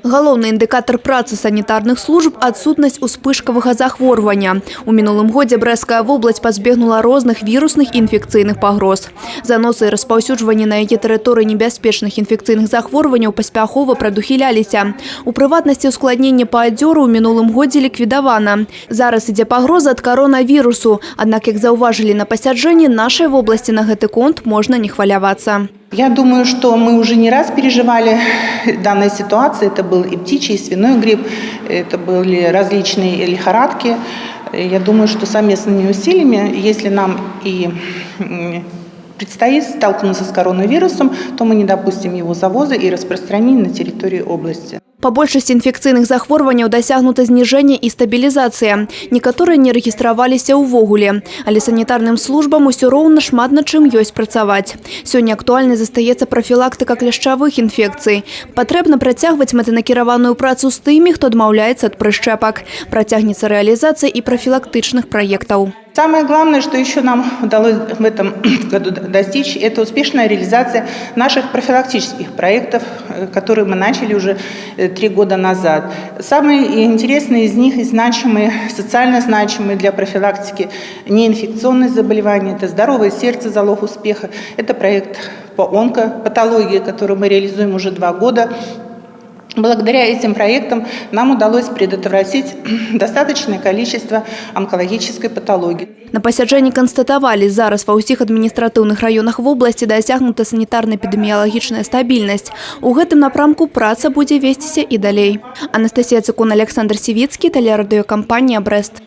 Галоўны індыкатор працы санітарных служб – адсутнасць успышкавага захворвання. У мінулым годзе Брэсцкая вобласць пазбегнула розных вірусных і інфекцыйных пагроз. Заносы і распаўсюджванне на яе тэрыторыі небяспечных інфекцыйных захворванняў паспяхова прадухіляліся. У прыватнасці ускладненне па адзёру ў мінулым годзе ліквідавана. Зараз ідзе пагроза ад каронавірусу. Аднак, як заўважылі на пасяджэнні, нашай вобласці на гэты конт можна не хвалявацца. Я думаю, что мы уже не раз переживали данные ситуации. Это был и птичий, и свиной грипп, это были различные лихорадки. Я думаю, что совместными усилиями, если нам и предстоит столкнуться с коронавирусом, то мы не допустим его завоза и распространения на территории области. Па большасці інфекцыйных захворванняў дасягнута зніжэнне і стабілізацыя. Некаторыя не рэгістраваліся ўвогуле. Але санітарным службам усё роўна шмат над чым ёсць працаваць. Сёння актуальнай застаецца прафілактыка кляшчавых інфекцый. Патрэбна працягваць мэтанакіраваную працу з тымі, хто адмаўляецца ад прышчэпак. Працягнецца рэалізацыя і прафілактычных праектаў. Самое главное, что еще нам удалось в этом году достичь, это успешная реализация наших профилактических проектов, которые мы начали уже 3 года назад. Самые интересные из них и значимые, социально значимые для профилактики неинфекционных заболеваний, это здоровое сердце, залог успеха, это проект по онкопатологии, который мы реализуем уже 2 года. Благодаря этим проектам нам удалось предотвратить достаточное количество онкологической патологии. На пасяджэнні канстатавалі, зараз ва ўсіх адміністратыўных раёнах вобласці дасягнута санітарна-эпідэміялагічная стабільнасць. У гэтым напрамку праца будзе весціся і далей. Анастасія Цыкун, Александр Сівіцкі, тэлерадыёкампанія «Брэст».